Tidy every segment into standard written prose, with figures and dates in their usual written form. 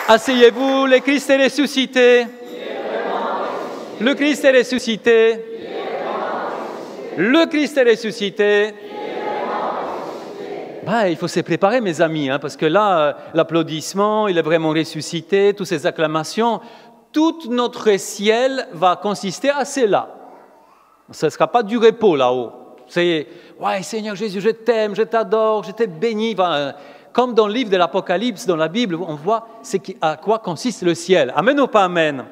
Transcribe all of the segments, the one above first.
Asseyez-vous, le Christ est ressuscité. Le Christ est ressuscité. Le Christ est ressuscité. Il faut se préparer, mes amis, parce que là, l'applaudissement, il est vraiment ressuscité, toutes ces acclamations, tout notre ciel va consister à cela. Ce ne sera pas du repos là-haut. C'est « Ouais, Seigneur Jésus, je t'aime, je t'adore, je t'ai béni ». Comme dans le livre de l'Apocalypse, dans la Bible, on voit à quoi consiste le ciel. Amen ou pas amen?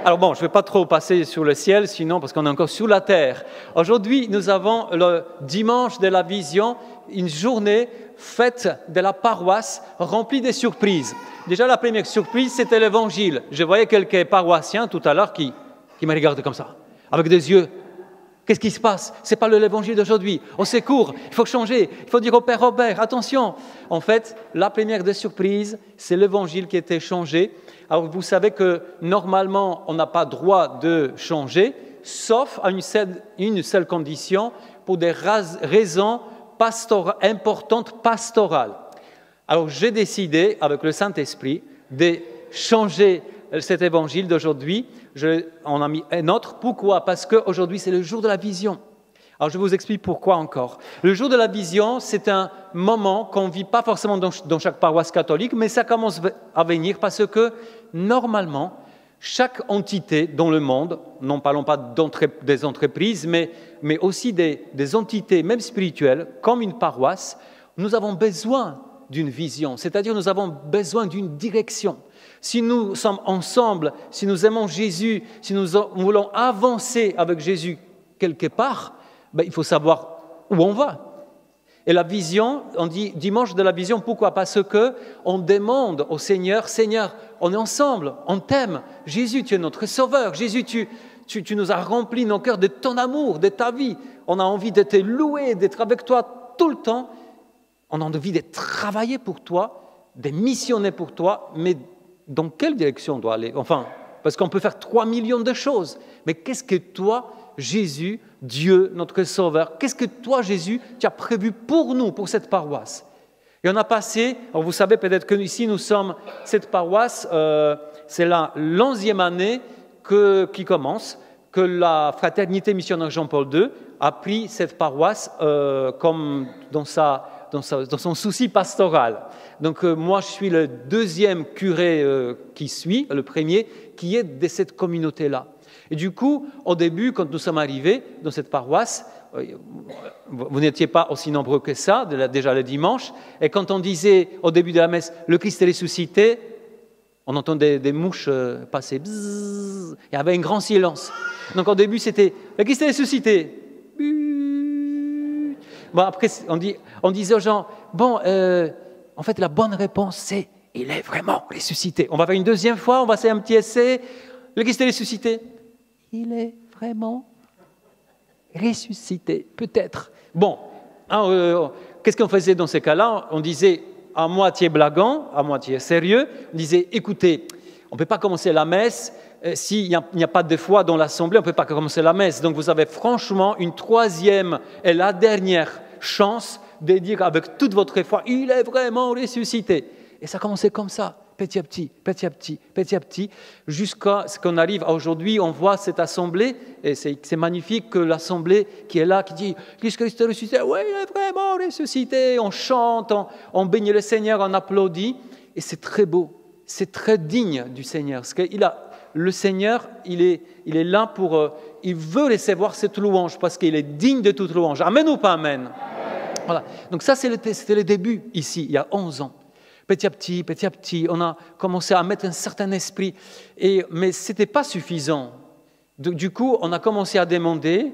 Alors bon, je ne vais pas trop passer sur le ciel, sinon parce qu'on est encore sur la terre. Aujourd'hui, nous avons le dimanche de la vision, une journée faite de la paroisse remplie de surprises. Déjà, la première surprise, c'était l'évangile. Je voyais quelques paroissiens tout à l'heure qui me regardaient comme ça, avec des yeux. Qu'est-ce qui se passe? Ce n'est pas l'évangile d'aujourd'hui. Au secours, il faut changer. Il faut dire au Père Robert, attention. En fait, la première des surprises, c'est l'évangile qui a été changé. Alors, vous savez que normalement, on n'a pas droit de changer, sauf à une seule condition, pour des raisons importantes pastorales. Alors, j'ai décidé, avec le Saint-Esprit, de changer cet évangile d'aujourd'hui. On a mis un autre. Pourquoi? Parce qu'aujourd'hui, c'est le jour de la vision. Alors, je vous explique pourquoi encore. Le jour de la vision, c'est un moment qu'on ne vit pas forcément dans chaque paroisse catholique, mais ça commence à venir parce que, normalement, chaque entité dans le monde, non parlons pas des entreprises, mais aussi des entités, même spirituelles, comme une paroisse, nous avons besoin d'une vision, c'est-à-dire nous avons besoin d'une direction. Si nous sommes ensemble, si nous aimons Jésus, si nous voulons avancer avec Jésus quelque part, il faut savoir où on va. Et la vision, on dit dimanche de la vision, pourquoi? Parce qu'on demande au Seigneur, Seigneur, on est ensemble, on t'aime. Jésus, tu es notre sauveur. Jésus, tu nous as rempli nos cœurs de ton amour, de ta vie. On a envie de te louer, d'être avec toi tout le temps. On a envie de travailler pour toi, de missionner pour toi, mais dans quelle direction on doit aller? Enfin, parce qu'on peut faire 3 millions de choses. Mais qu'est-ce que toi, Jésus, Dieu, notre Sauveur, qu'est-ce que toi, Jésus, tu as prévu pour nous, pour cette paroisse? Et on a passé, alors vous savez peut-être que ici nous sommes, cette paroisse, c'est la 11e année qui commence, que la Fraternité Missionnaire Jean-Paul II a pris cette paroisse comme dans son souci pastoral. Donc moi, je suis le deuxième curé qui suit, le premier, qui est de cette communauté-là. Et du coup, au début, quand nous sommes arrivés dans cette paroisse, vous n'étiez pas aussi nombreux que ça, déjà le dimanche, et quand on disait au début de la messe « Le Christ est ressuscité », on entendait des mouches passer, bzzz, il y avait un grand silence. Donc au début, c'était « Le Christ est ressuscité ». Bon, après, on disait aux gens, en fait, la bonne réponse, c'est « il est vraiment ressuscité ». On va faire une deuxième fois, on va faire un petit essai. Le Christ est ressuscité. Il est vraiment ressuscité, peut-être. Bon, qu'est-ce qu'on faisait dans ces cas-là? On disait à moitié blaguant, à moitié sérieux. On disait, écoutez, on ne peut pas commencer la messe. S'il n'y a pas de foi dans l'assemblée, on ne peut pas commencer la messe. Donc vous avez franchement une troisième et la dernière chance de dire avec toute votre foi, il est vraiment ressuscité. Et ça commençait comme ça, petit à petit, petit à petit, petit à petit, jusqu'à ce qu'on arrive à aujourd'hui, on voit cette assemblée, et c'est magnifique que l'assemblée qui est là, qui dit, Christ est ressuscité, oui, il est vraiment ressuscité, on chante, on bénit le Seigneur, on applaudit, et c'est très beau, c'est très digne du Seigneur, parce que le Seigneur, il est là il veut recevoir cette louange, parce qu'il est digne de toute louange. Amen ou pas amen? Voilà. Donc ça, c'était le début, ici, il y a 11 ans. Petit à petit, on a commencé à mettre un certain esprit, mais ce n'était pas suffisant. Du coup, on a commencé à demander,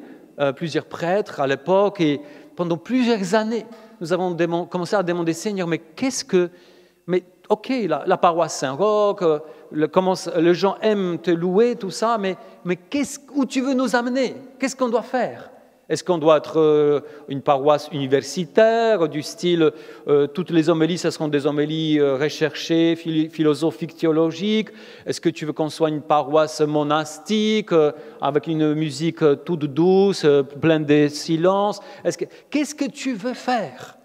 plusieurs prêtres à l'époque, et pendant plusieurs années, nous avons commencé à demander, Seigneur, mais ok, la paroisse Saint-Roch, les gens aiment te louer, tout ça, mais où tu veux nous amener? Qu'est-ce qu'on doit faire? Est-ce qu'on doit être une paroisse universitaire, du style, toutes les homélies, ce seront des homélies recherchées, philosophiques, théologiques? Est-ce que tu veux qu'on soit une paroisse monastique, avec une musique toute douce, pleine de silence? Qu'est-ce que tu veux faire?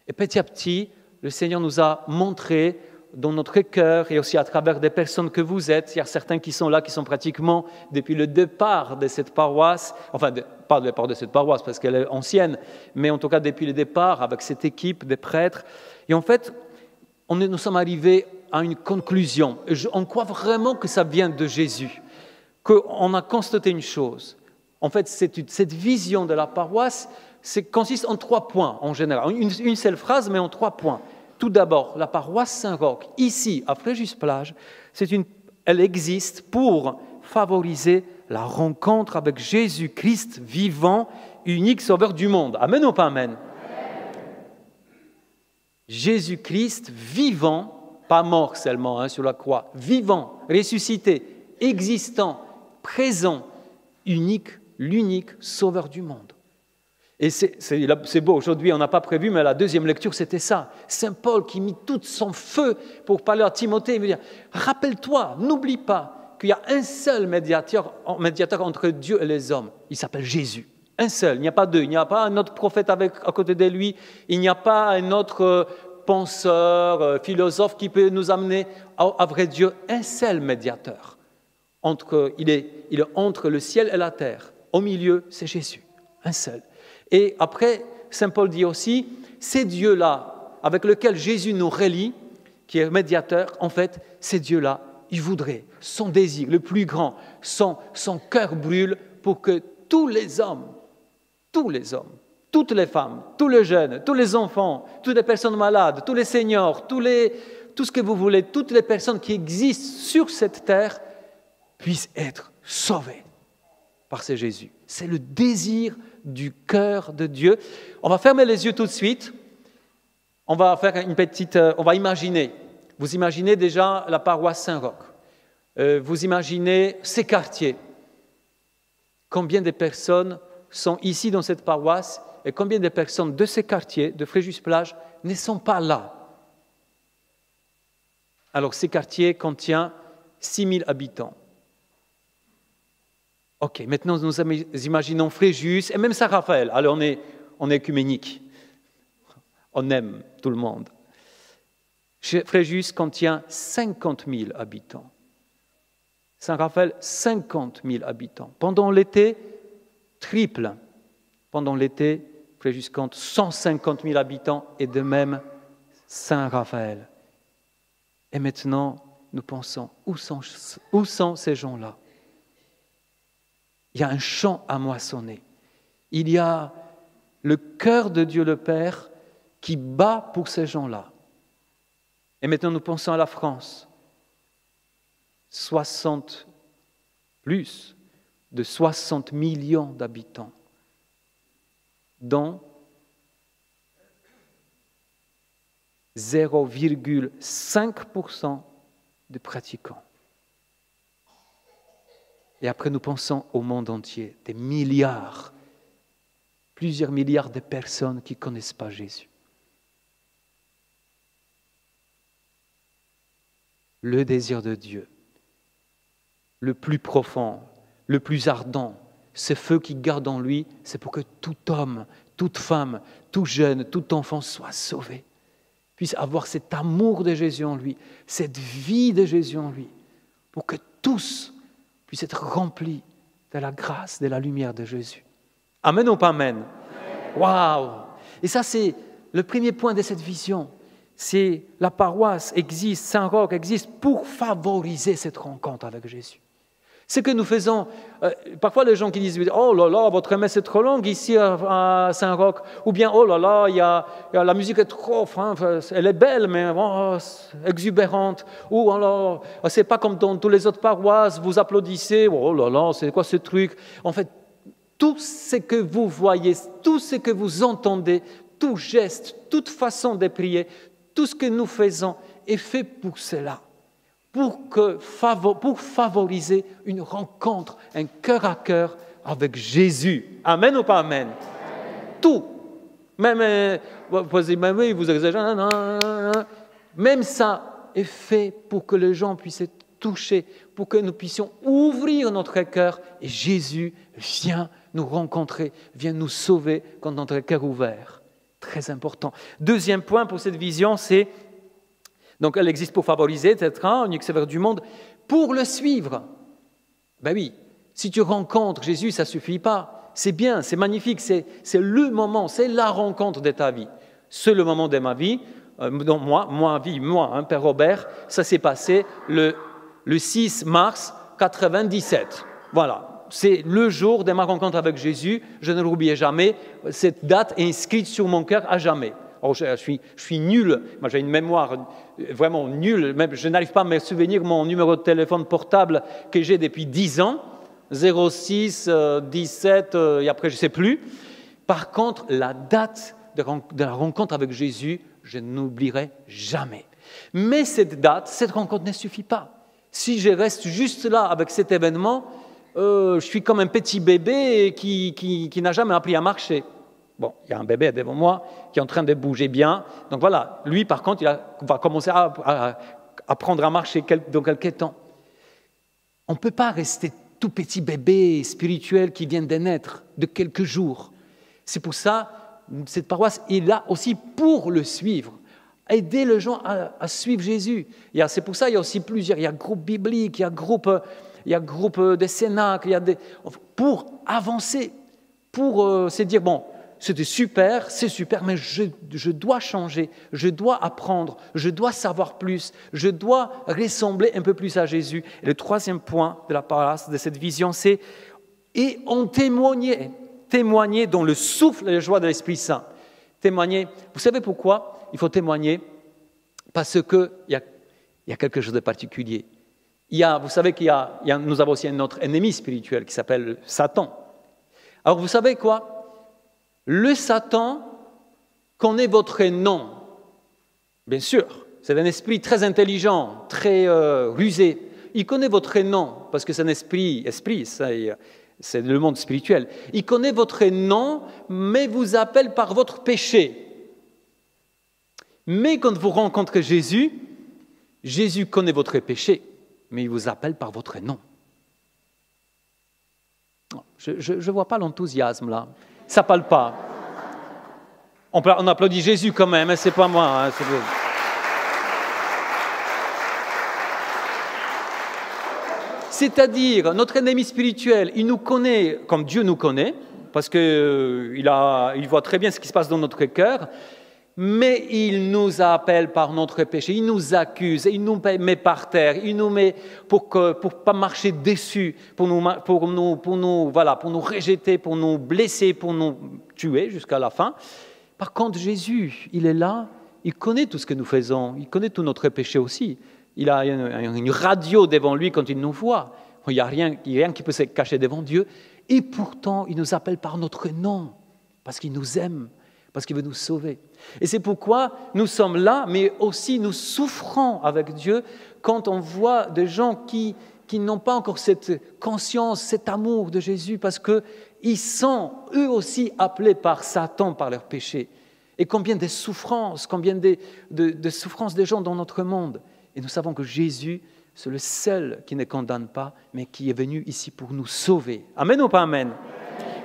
Et petit à petit, le Seigneur nous a montré dans notre cœur et aussi à travers des personnes que vous êtes. Il y a certains qui sont là, qui sont pratiquement depuis le départ de cette paroisse, enfin, pas le départ de cette paroisse parce qu'elle est ancienne, mais en tout cas depuis le départ avec cette équipe des prêtres. Et en fait, nous sommes arrivés à une conclusion. On croit vraiment que ça vient de Jésus, qu'on a constaté une chose. En fait, cette vision de la paroisse consiste en 3 points en général. Une seule phrase, mais en 3 points. Tout d'abord, la paroisse Saint-Roch, ici, à Fréjus-Plage, elle existe pour favoriser la rencontre avec Jésus-Christ vivant, unique sauveur du monde. Amen ou pas amen? Jésus-Christ vivant, pas mort seulement sur la croix, vivant, ressuscité, existant, présent, unique, l'unique sauveur du monde. Et c'est beau, aujourd'hui on n'a pas prévu, mais la deuxième lecture c'était ça. Saint Paul qui mit tout son feu pour parler à Timothée, il veut dire, rappelle-toi, n'oublie pas qu'il y a un seul médiateur entre Dieu et les hommes, il s'appelle Jésus. Un seul, il n'y a pas deux, il n'y a pas un autre prophète à côté de lui, il n'y a pas un autre penseur, philosophe qui peut nous amener à vrai Dieu, un seul médiateur. Il est entre le ciel et la terre, au milieu c'est Jésus, un seul. Et après, Saint Paul dit aussi, ces dieux-là, avec lesquels Jésus nous relie, qui est médiateur, en fait, ces dieux-là, il voudrait, son désir le plus grand, son cœur brûle pour que tous les hommes, toutes les femmes, tous les jeunes, tous les enfants, toutes les personnes malades, tous les seniors, tout ce que vous voulez, toutes les personnes qui existent sur cette terre puissent être sauvées par ce Jésus. C'est le désir du cœur de Dieu. On va fermer les yeux tout de suite. On va faire on va imaginer. Vous imaginez déjà la paroisse Saint-Roch. Vous imaginez ces quartiers. Combien de personnes sont ici dans cette paroisse et combien de personnes de ces quartiers, de Fréjus-Plage, ne sont pas là? Alors, ces quartiers contiennent 6 000 habitants. Ok, maintenant nous imaginons Fréjus et même Saint-Raphaël. Alors on est œcuménique. On aime tout le monde. Fréjus contient 50 000 habitants. Saint-Raphaël, 50 000 habitants. Pendant l'été, triple. Pendant l'été, Fréjus compte 150 000 habitants et de même Saint-Raphaël. Et maintenant, nous pensons, où sont ces gens-là? Il y a un champ à moissonner. Il y a le cœur de Dieu le Père qui bat pour ces gens-là. Et maintenant, nous pensons à la France. Plus de 60 millions d'habitants, dont 0,5% de pratiquants. Et après, nous pensons au monde entier, des milliards, plusieurs milliards de personnes qui ne connaissent pas Jésus. Le désir de Dieu, le plus profond, le plus ardent, ce feu qui garde en lui, c'est pour que tout homme, toute femme, tout jeune, tout enfant soit sauvé, puisse avoir cet amour de Jésus en lui, cette vie de Jésus en lui, pour que tous puissent être remplis de la grâce, de la lumière de Jésus. Amen ou pas amen? Waouh! Et ça, c'est le premier point de cette vision. C'est la paroisse existe, Saint-Roch existe pour favoriser cette rencontre avec Jésus. Ce que nous faisons, parfois les gens qui disent « Oh là là, votre messe est trop longue ici à Saint-Roch » ou bien « Oh là là, la musique est trop, elle est belle, mais exubérante » ou « Alors, c'est pas comme dans toutes les autres paroisses, vous applaudissez, oh là là, c'est quoi ce truc ?» En fait, tout ce que vous voyez, tout ce que vous entendez, tout geste, toute façon de prier, tout ce que nous faisons est fait pour cela. Pour favoriser une rencontre, un cœur à cœur avec Jésus. Amen ou pas amen? Tout. Même, vous exagérez, même ça est fait pour que les gens puissent être touchés, pour que nous puissions ouvrir notre cœur et Jésus vient nous rencontrer, vient nous sauver quand notre cœur est ouvert. Très important. Deuxième point pour cette vision, c'est Donc elle existe pour favoriser, etc., unique sauveur du monde, pour le suivre. Ben oui, si tu rencontres Jésus, ça ne suffit pas. C'est bien, c'est magnifique, c'est le moment, c'est la rencontre de ta vie. C'est le moment de ma vie. Moi, Père Robert, ça s'est passé le 6 mars 97. Voilà, c'est le jour de ma rencontre avec Jésus. Je ne l'oublierai jamais. Cette date est inscrite sur mon cœur à jamais. Alors, je suis nul. Moi, j'ai une mémoire vraiment nulle. Même, je n'arrive pas à me souvenir mon numéro de téléphone portable que j'ai depuis 10 ans. 06, 17, et après, je ne sais plus. Par contre, la date de la rencontre avec Jésus, je n'oublierai jamais. Mais cette date, cette rencontre ne suffit pas. Si je reste juste là avec cet événement, je suis comme un petit bébé qui n'a jamais appris à marcher. Bon, il y a un bébé devant moi qui est en train de bouger bien. Donc voilà, lui par contre, va commencer à apprendre à marcher dans quelques temps. On ne peut pas rester tout petit bébé spirituel qui vient de naître de quelques jours. C'est pour ça cette paroisse est là aussi pour le suivre, aider les gens à suivre Jésus. C'est pour ça qu'il y a aussi plusieurs, il y a groupe biblique, il y a groupe de cénacle, pour avancer, pour se dire, bon, c'est super, mais je dois changer, je dois apprendre, je dois savoir plus, je dois ressembler un peu plus à Jésus. Et le troisième point de la paroisse, de cette vision, c'est « et en témoigner ». Témoigner dans le souffle et la joie de l'Esprit Saint. Témoigner. Vous savez pourquoi il faut témoigner? Parce qu'il y a quelque chose de particulier. Vous savez nous avons aussi notre ennemi spirituel qui s'appelle Satan. Alors vous savez quoi? Le Satan connaît votre nom. Bien sûr, c'est un esprit très intelligent, très rusé. Il connaît votre nom parce que c'est un esprit, c'est le monde spirituel. Il connaît votre nom, mais vous appelle par votre péché. Mais quand vous rencontrez Jésus, Jésus connaît votre péché, mais il vous appelle par votre nom. Je ne vois pas l'enthousiasme là. Ça ne parle pas. On applaudit Jésus quand même, hein, c'est pas moi. Hein, C'est-à-dire, notre ennemi spirituel, il nous connaît comme Dieu nous connaît, parce qu'il voit très bien ce qui se passe dans notre cœur, mais il nous appelle par notre péché, il nous accuse, il nous met par terre, il nous met pour pas marcher déçus, pour nous rejeter, pour nous blesser, pour nous tuer jusqu'à la fin. Par contre, Jésus, il est là, il connaît tout ce que nous faisons, il connaît tout notre péché aussi. Il a une radio devant lui quand il nous voit. Il n'y a rien qui peut se cacher devant Dieu. Et pourtant, il nous appelle par notre nom, parce qu'il nous aime, parce qu'il veut nous sauver. Et c'est pourquoi nous sommes là, mais aussi nous souffrons avec Dieu quand on voit des gens qui n'ont pas encore cette conscience, cet amour de Jésus, parce qu'ils sont eux aussi appelés par Satan, par leur péché. Et combien de souffrances, de souffrances des gens dans notre monde. Et nous savons que Jésus, c'est le seul qui ne condamne pas, mais qui est venu ici pour nous sauver. Amen ou pas amen?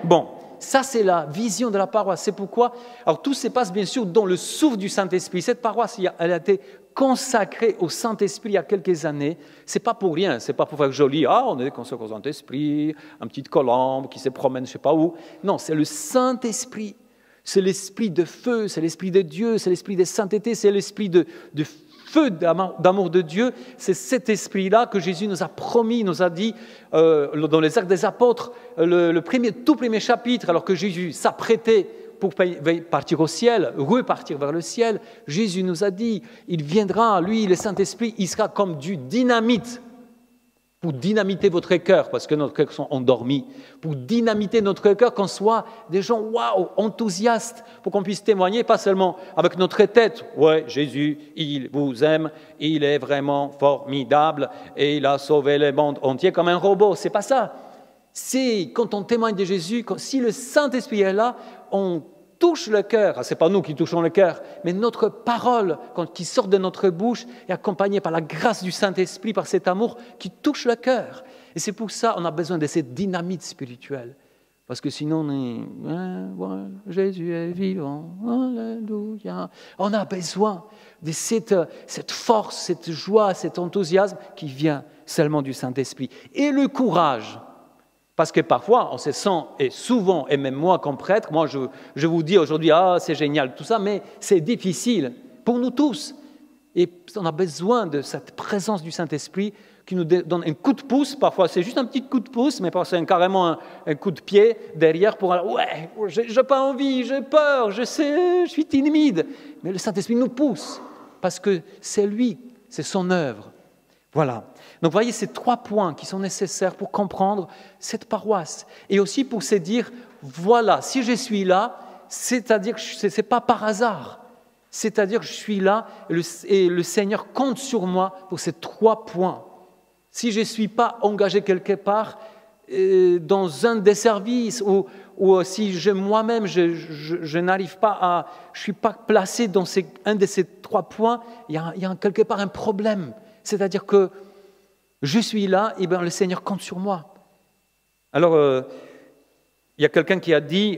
Bon, ça c'est la vision de la paroisse. C'est pourquoi, alors tout se passe bien sûr dans le souffle du Saint-Esprit. Cette paroisse, elle a été consacrée au Saint-Esprit il y a quelques années. C'est pas pour rien, c'est pas pour faire joli. On est consacré au Saint-Esprit, une petite colombe qui se promène je sais pas où. Non, c'est le Saint-Esprit. C'est l'esprit de feu, c'est l'esprit de Dieu, c'est l'esprit de sainteté, c'est l'esprit de feu d'amour de Dieu. C'est cet esprit-là que Jésus nous a promis, nous a dit dans les Actes des Apôtres, tout premier chapitre, alors que Jésus s'apprêtait pour partir au ciel, repartir vers le ciel. Jésus nous a dit, il viendra, lui, le Saint-Esprit, il sera comme du dynamite pour dynamiter votre cœur, parce que nos cœurs sont endormis, pour dynamiter notre cœur, qu'on soit des gens, enthousiastes, pour qu'on puisse témoigner, pas seulement avec notre tête, ouais, Jésus, il vous aime, il est vraiment formidable, et il a sauvé le monde entier comme un robot, c'est pas ça. C'est quand on témoigne de Jésus, si le Saint-Esprit est là, on touche le cœur. Ce n'est pas nous qui touchons le cœur, mais notre parole qui sort de notre bouche est accompagnée par la grâce du Saint-Esprit, par cet amour qui touche le cœur. Et c'est pour ça qu'on a besoin de cette dynamite spirituelle. Parce que sinon, Jésus est vivant, alléluia. On a besoin de cette force, cette joie, cet enthousiasme qui vient seulement du Saint-Esprit. Et le courage, parce que parfois, on se sent, et souvent, et même moi comme prêtre, moi je vous dis aujourd'hui, c'est génial tout ça, mais c'est difficile pour nous tous. Et on a besoin de cette présence du Saint-Esprit qui nous donne un coup de pouce. Parfois, c'est juste un petit coup de pouce, mais parfois, c'est carrément un coup de pied derrière pour aller, j'ai pas envie, j'ai peur, je sais, je suis timide. Mais le Saint-Esprit nous pousse parce que c'est lui, c'est son œuvre. Voilà. Donc, vous voyez, ces 3 points qui sont nécessaires pour comprendre cette paroisse. Et aussi pour se dire, voilà, si je suis là, c'est-à-dire que ce n'est pas par hasard. C'est-à-dire que je suis là et le Seigneur compte sur moi pour ces 3 points. Si je ne suis pas engagé quelque part dans un des services ou si moi-même je n'arrive pas à, je ne suis pas placé dans un de ces 3 points, il y a quelque part un problème. C'est-à-dire que je suis là et le Seigneur compte sur moi. Alors, il y a quelqu'un qui a dit,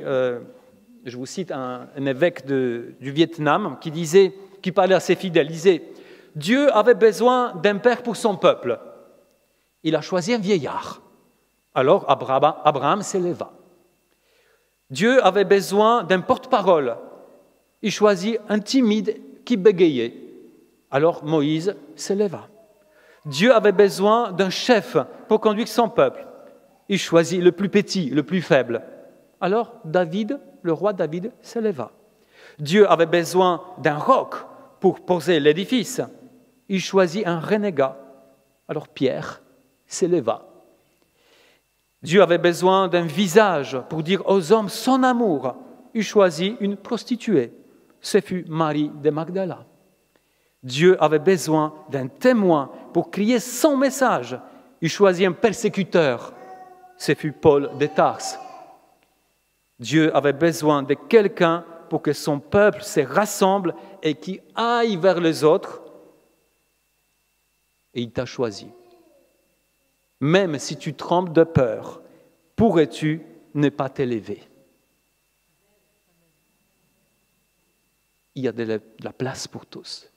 je vous cite un évêque du Vietnam qui parlait à ses fidèles, il disait « Dieu avait besoin d'un père pour son peuple. Il a choisi un vieillard. Alors Abraham s'éleva. Dieu avait besoin d'un porte-parole. Il choisit un timide qui bégayait. Alors Moïse s'éleva. Dieu avait besoin d'un chef pour conduire son peuple. Il choisit le plus petit, le plus faible. Alors David, le roi David, s'éleva. Dieu avait besoin d'un roc pour poser l'édifice. Il choisit un renégat. Alors Pierre s'éleva. Dieu avait besoin d'un visage pour dire aux hommes son amour. Il choisit une prostituée. Ce fut Marie de Magdala. Dieu avait besoin d'un témoin pour crier son message. Il choisit un persécuteur. Ce fut Paul de Tarse. Dieu avait besoin de quelqu'un pour que son peuple se rassemble et qui aille vers les autres. Et il t'a choisi. Même si tu trembles de peur, pourrais-tu ne pas t'élever? Il y a de la place pour tous.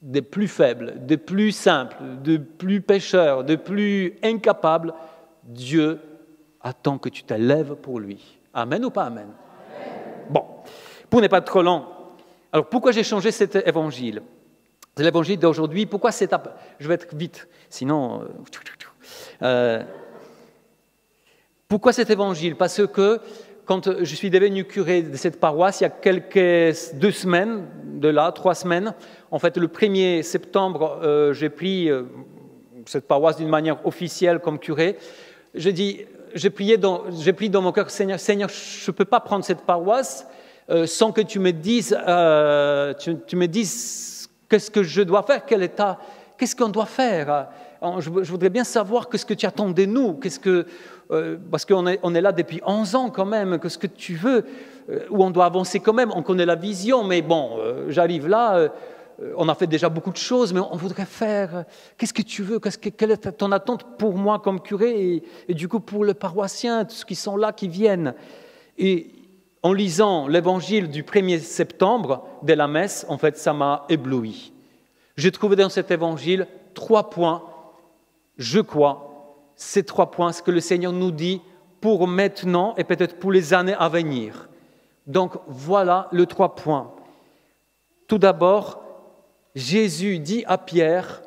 Des plus faibles, des plus simples, des plus pécheurs, des plus incapables, Dieu attend que tu t'élèves pour lui. Amen ou pas amen? Bon, pour ne pas être trop long, alors pourquoi j'ai changé cet évangile? C'est l'évangile d'aujourd'hui. Pourquoi je vais être vite, sinon... Pourquoi cet évangile? Parce que quand je suis devenu curé de cette paroisse, il y a 2 semaines, 3 semaines, en fait, le 1er septembre, j'ai pris cette paroisse d'une manière officielle comme curé. J'ai pris dans mon cœur, Seigneur, je ne peux pas prendre cette paroisse sans que tu me dises, qu'est-ce que je dois faire, qu'est-ce qu'on doit faire. Je voudrais bien savoir ce que tu attends de nous, parce qu'on est là depuis 11 ans quand même, qu'est-ce que tu veux, où on doit avancer quand même, on connaît la vision, mais bon, j'arrive là, on a fait déjà beaucoup de choses, mais on voudrait faire, qu'est-ce que tu veux, quelle est ton attente pour moi comme curé, et du coup pour les paroissiens, tous ceux qui sont là, qui viennent. Et en lisant l'évangile du 1er septembre de la messe, en fait, ça m'a ébloui. J'ai trouvé dans cet évangile 3 points, je crois, ces 3 points, ce que le Seigneur nous dit pour maintenant et peut-être pour les années à venir. Donc voilà les 3 points. Tout d'abord, Jésus dit à Pierre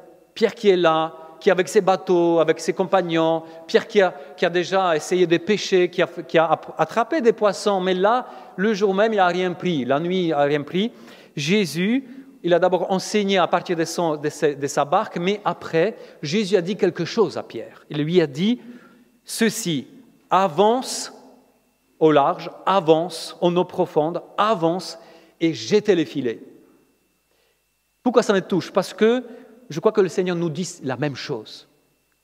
qui est là, qui est avec ses bateaux, avec ses compagnons, Pierre qui a déjà essayé de pêcher, qui a attrapé des poissons, mais là, le jour même, il n'a rien pris, la nuit, il n'a rien pris. Jésus, il a d'abord enseigné à partir de sa barque, mais après, Jésus a dit quelque chose à Pierre. Il lui a dit, ceci, avance au large, avance en eau profonde, avance et jetez les filets. Pourquoi ça me touche? Parce que je crois que le Seigneur nous dit la même chose.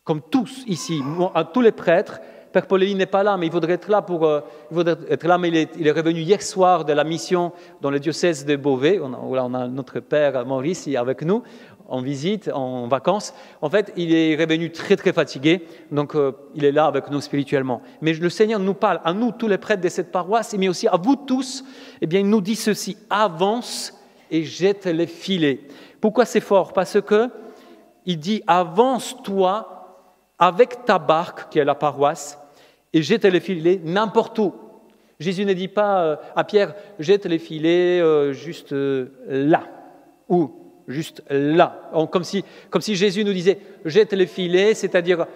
Comme tous ici, à tous les prêtres, Père Paulélie n'est pas là, mais il voudrait être là, mais il est revenu hier soir de la mission dans le diocèse de Beauvais. On a notre Père Maurice avec nous. en visite, en vacances. En fait, il est revenu très, très fatigué. Donc, il est là avec nous spirituellement. Mais le Seigneur nous parle, à nous, tous les prêtres de cette paroisse, mais aussi à vous tous. Eh bien, il nous dit ceci, avance et jette les filets. Pourquoi c'est fort? Parce que il dit, avance-toi avec ta barque, qui est la paroisse, et jette les filets n'importe où. Jésus ne dit pas à Pierre, jette les filets juste là, ou juste là. Comme si Jésus nous disait, jette les filets, c'est-à-dire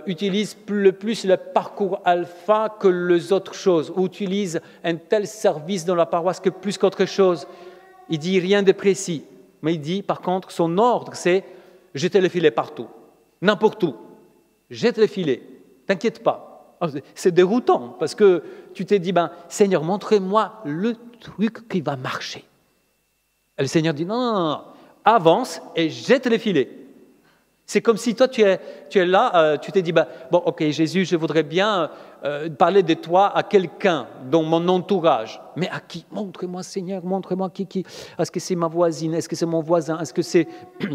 utilise plus le parcours alpha que les autres choses, ou utilise un tel service dans la paroisse que plus qu'autre chose. Il dit rien de précis, mais il dit par contre, son ordre, c'est jeter les filets partout, n'importe où. Jette les filets, t'inquiète pas. C'est déroutant parce que tu t'es dit, Seigneur, montre-moi le truc qui va marcher. Et le Seigneur dit, non, avance et jette les filets. C'est comme si toi, tu es là, tu t'es dit, bon, ok, Jésus, je voudrais bien parler de toi à quelqu'un dans mon entourage. Mais à qui? Montre-moi, Seigneur, montre-moi qui. Est-ce que c'est ma voisine? Est-ce que c'est mon voisin? Est-ce que c'est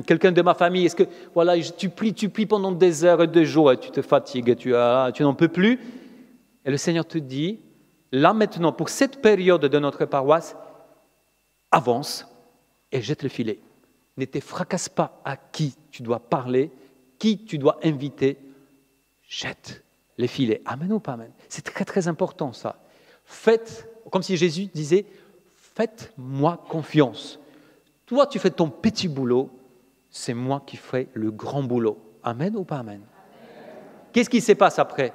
quelqu'un de ma famille? Est-ce que, voilà, tu pries pendant des heures et des jours et tu te fatigues et tu n'en peux plus. Et le Seigneur te dit, là maintenant, pour cette période de notre paroisse, avance et jette le filet. Ne te fracasse pas à qui tu dois parler, qui tu dois inviter. Jette les filets. Amen ou pas amen? C'est très très important ça. Faites, comme si Jésus disait, faites-moi confiance. Toi tu fais ton petit boulot, c'est moi qui ferai le grand boulot. Amen ou pas amen? Qu'est-ce qui se passe après?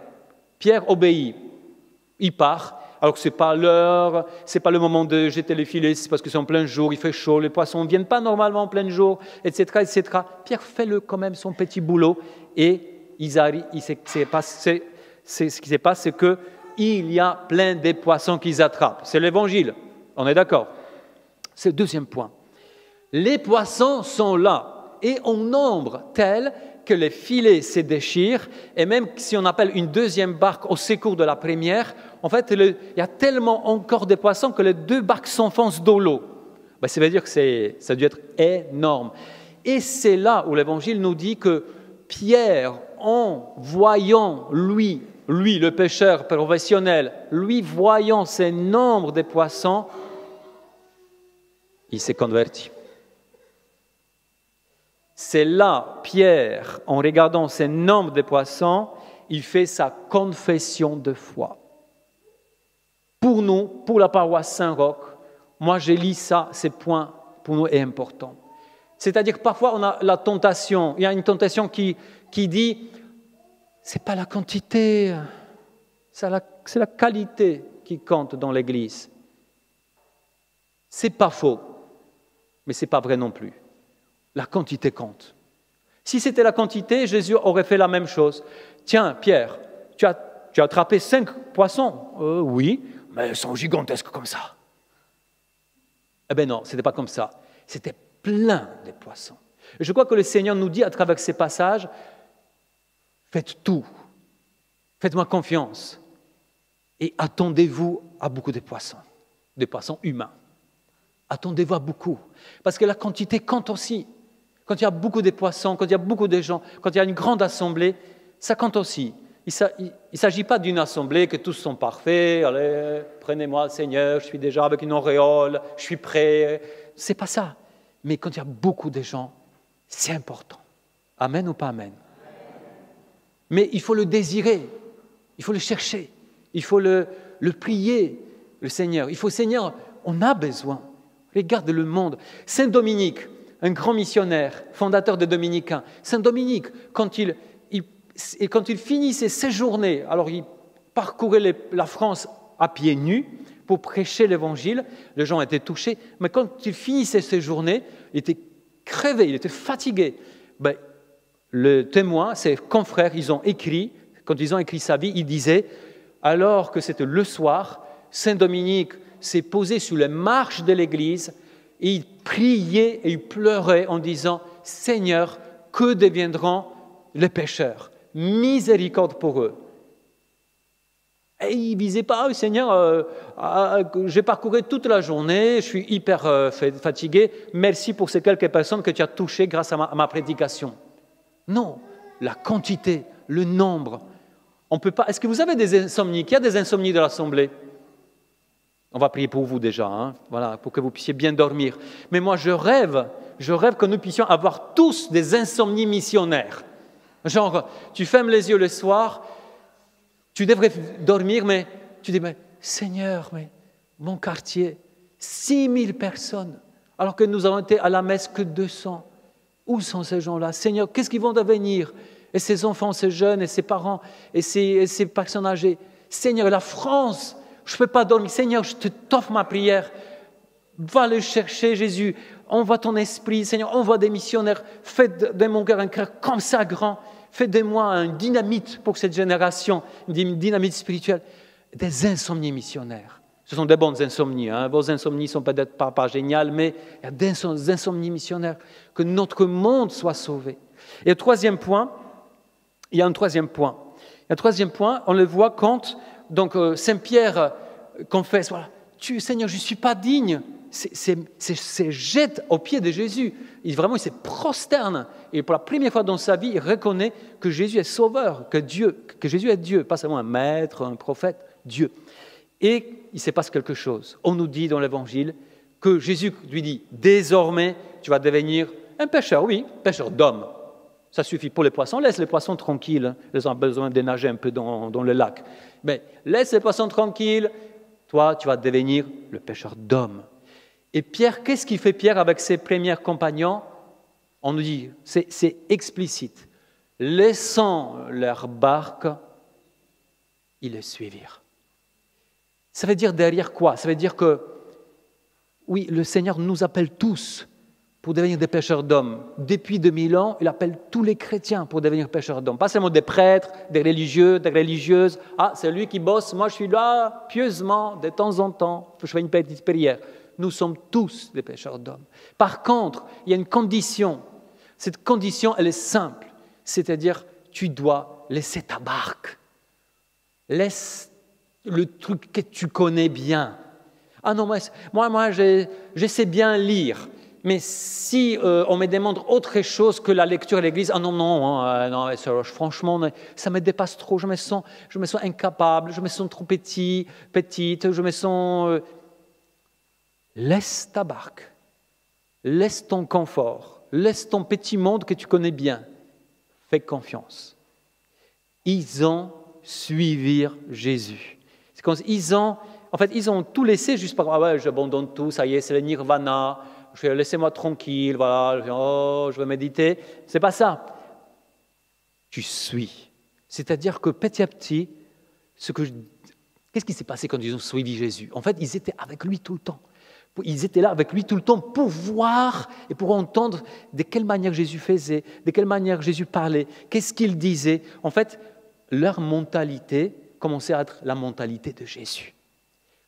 Pierre obéit. Il part. Alors que ce n'est pas l'heure, ce n'est pas le moment de jeter les filets, c'est parce que c'est en plein jour, il fait chaud, les poissons ne viennent pas normalement en plein jour, etc., etc. Pierre fait quand même son petit boulot et ce qui se passe, c'est qu'il y a plein de poissons qu'ils attrapent. C'est l'évangile, on est d'accord? C'est le deuxième point. Les poissons sont là et en nombre tel que les filets se déchirent, et même si on appelle une deuxième barque au secours de la première, en fait, il y a tellement encore de poissons que les deux barques s'enfoncent dans l'eau. Ça veut dire que ça a dû être énorme. Et c'est là où l'Évangile nous dit que Pierre, en voyant lui le pêcheur professionnel, lui voyant ce nombre de poissons, il s'est converti. C'est là, Pierre, en regardant ce nombre de poissons, il fait sa confession de foi. Pour nous, pour la paroisse Saint-Roch, moi je lis ça, ces points pour nous est important. C'est-à-dire que parfois on a la tentation, il y a une tentation qui dit, c'est pas la quantité, c'est la qualité qui compte dans l'Église. C'est pas faux, mais c'est pas vrai non plus. La quantité compte. Si c'était la quantité, Jésus aurait fait la même chose. Tiens, Pierre, tu as attrapé 5 poissons. Oui, mais ils sont gigantesques comme ça. Eh bien non, ce n'était pas comme ça. C'était plein de poissons. Et je crois que le Seigneur nous dit à travers ces passages, faites tout. Faites-moi confiance. Et attendez-vous à beaucoup de poissons humains. Attendez-vous à beaucoup. Parce que la quantité compte aussi. Quand il y a beaucoup de poissons, quand il y a beaucoup de gens, quand il y a une grande assemblée, ça compte aussi. Il ne s'agit pas d'une assemblée que tous sont parfaits. Allez, prenez-moi, Seigneur, je suis déjà avec une auréole, je suis prêt. Ce n'est pas ça. Mais quand il y a beaucoup de gens, c'est important. Amen ou pas amen? Mais il faut le désirer, il faut le chercher, il faut le prier, le Seigneur. Il faut, Seigneur, on a besoin. Regarde le monde. Saint Dominique, un grand missionnaire, fondateur des Dominicains. Saint Dominique, quand il finissait ses journées, alors il parcourait la France à pieds nus pour prêcher l'Évangile, les gens étaient touchés, mais quand il finissait ses journées, il était crevé, il était fatigué. Le témoin, ses confrères, ils ont écrit, quand ils ont écrit sa vie, ils disaient, alors que c'était le soir, Saint Dominique s'est posé sur les marches de l'église, et il priait et il pleurait en disant « Seigneur, que deviendront les pécheurs? Miséricorde pour eux. » Et il ne disait pas, Seigneur, j'ai parcouru toute la journée, je suis hyper fatigué, merci pour ces quelques personnes que tu as touchées grâce à ma prédication. Non, la quantité, le nombre. On peut pas. Est-ce que vous avez des insomnies? Qui a des insomnies de l'Assemblée? On va prier pour vous déjà, hein, voilà, pour que vous puissiez bien dormir. Mais moi, je rêve que nous puissions avoir tous des insomnies missionnaires. Genre, tu fermes les yeux le soir, tu devrais dormir, mais tu dis, mais Seigneur, mais mon quartier, 6000 personnes, alors que nous avons été à la messe que 200. Où sont ces gens-là? Seigneur, qu'est-ce qu'ils vont devenir? Et ces enfants, ces jeunes, et ces parents, et ces personnes âgées. Seigneur, la France, je ne peux pas dormir. Seigneur, je t'offre ma prière. Va le chercher, Jésus. Envoie ton esprit, Seigneur, envoie des missionnaires. Fais de mon cœur un cœur comme ça grand. Fais de moi un dynamite pour cette génération, une dynamite spirituelle. Des insomnies missionnaires. Ce sont des bonnes insomnies. Hein. Vos insomnies ne sont peut-être pas géniales, mais il y a des insomnies missionnaires. Que notre monde soit sauvé. Et le troisième point, il y a un troisième point. On le voit quand donc, Saint Pierre confesse, voilà, Seigneur, je ne suis pas digne. Se jette aux pieds de Jésus. Il se prosterne. Et pour la première fois dans sa vie, il reconnaît que Jésus est sauveur, que Jésus est Dieu, pas seulement un maître, un prophète, Dieu. Et il se passe quelque chose. On nous dit dans l'Évangile que Jésus lui dit, désormais, tu vas devenir un pêcheur, oui, pêcheur d'hommes. Ça suffit pour les poissons, laisse les poissons tranquilles. Ils ont besoin de nager un peu dans le lac. Mais laisse les poissons tranquilles, toi, tu vas devenir le pêcheur d'hommes. Et Pierre, qu'est-ce qu'il fait Pierre avec ses premiers compagnons? On nous dit, c'est explicite. Laissant leur barque, ils le suivirent. Ça veut dire derrière quoi? Ça veut dire que, oui, le Seigneur nous appelle tous pour devenir des pêcheurs d'hommes. Depuis 2000 ans, il appelle tous les chrétiens pour devenir pêcheurs d'hommes. Pas seulement des prêtres, des religieux, des religieuses. Ah, c'est lui qui bosse, moi je suis là pieusement, de temps en temps, je fais une petite prière. Nous sommes tous des pêcheurs d'hommes. Par contre, il y a une condition. Cette condition, elle est simple. C'est-à-dire, tu dois laisser ta barque. Laisse le truc que tu connais bien. Ah non, moi je sais bien lire. Mais si on me demande autre chose que la lecture à l'église, ah non, franchement, ça me dépasse trop, je me sens incapable, je me sens trop petite, je me sens... Laisse ta barque, laisse ton confort, laisse ton petit monde que tu connais bien, fais confiance. Ils ont suivi Jésus. Ils ont tout laissé juste par, ah ouais, j'abandonne tout, ça y est, c'est le nirvana, laissez-moi tranquille, voilà, je vais méditer. C'est pas ça. Tu suis. C'est-à-dire que petit à petit, qu'est-ce qui s'est passé quand ils ont suivi Jésus? En fait, ils étaient avec lui tout le temps. Ils étaient là avec lui tout le temps pour voir et pour entendre de quelle manière Jésus faisait, de quelle manière Jésus parlait, qu'est-ce qu'il disait. En fait, leur mentalité commençait à être la mentalité de Jésus.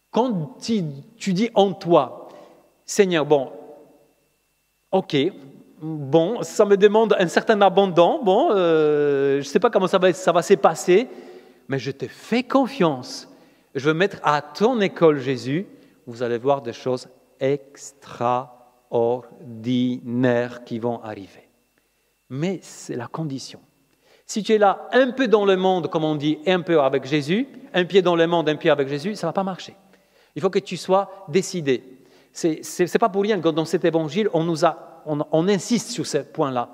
Quand tu dis en toi, Seigneur, ok, ça me demande un certain abandon, je ne sais pas comment ça va se passer, mais je te fais confiance. Je veux mettre à ton école, Jésus, vous allez voir des choses extraordinaires qui vont arriver. Mais c'est la condition. Si tu es là un peu dans le monde, comme on dit, et un peu avec Jésus, un pied dans le monde, un pied avec Jésus, ça ne va pas marcher. Il faut que tu sois décidé. C'est pas pour rien que dans cet évangile, on insiste sur ce point-là.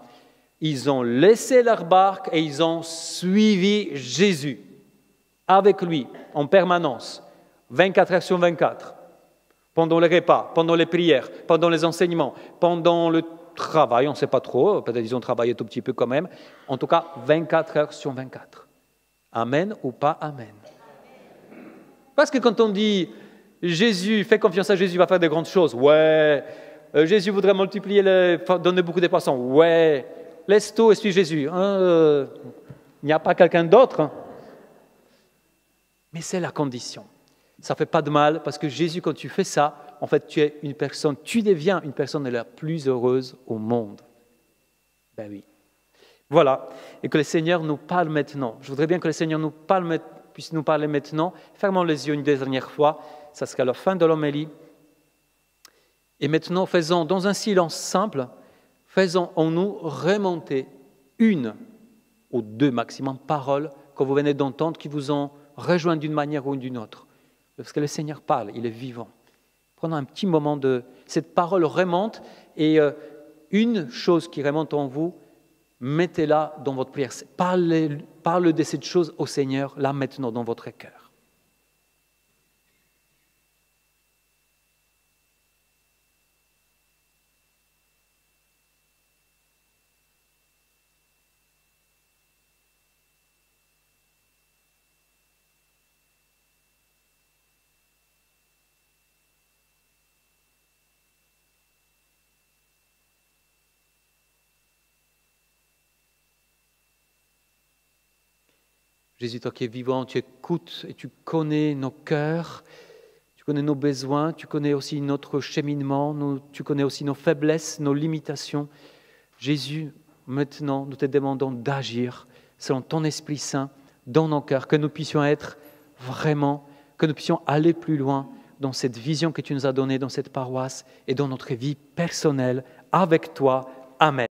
Ils ont laissé leur barque et ils ont suivi Jésus avec lui en permanence, 24 heures sur 24, pendant les repas, pendant les prières, pendant les enseignements, pendant le travail, on ne sait pas trop, peut-être ils ont travaillé tout petit peu quand même, en tout cas 24 heures sur 24. Amen ou pas amen? Parce que quand on dit Jésus, fais confiance à Jésus, il va faire de grandes choses, ouais, Jésus voudrait multiplier, donner beaucoup de poissons, ouais, laisse tout et suis Jésus. Il n'y a pas quelqu'un d'autre, hein. Mais c'est la condition. Ça ne fait pas de mal parce que Jésus, quand tu fais ça, en fait, tu deviens une personne la plus heureuse au monde. Ben oui. Voilà. Et que le Seigneur nous parle maintenant. Je voudrais bien que le Seigneur nous parle puisse nous parler maintenant. Fermons les yeux une dernière fois, ça sera la fin de l'homélie. Et maintenant, faisons dans un silence simple, faisons en nous remonter une ou deux maximum paroles que vous venez d'entendre qui vous ont rejoint d'une manière ou d'une autre. Parce que le Seigneur parle, il est vivant. Prenons un petit moment de... Cette parole remonte et une chose qui remonte en vous, mettez-la dans votre prière. Parlez de cette chose au Seigneur, là maintenant, dans votre cœur. Jésus, toi qui es vivant, tu écoutes et tu connais nos cœurs, tu connais nos besoins, tu connais aussi notre cheminement, tu connais aussi nos faiblesses, nos limitations. Jésus, maintenant, nous te demandons d'agir selon ton Esprit Saint dans nos cœurs, que nous puissions être vraiment, que nous puissions aller plus loin dans cette vision que tu nous as donnée dans cette paroisse et dans notre vie personnelle avec toi. Amen.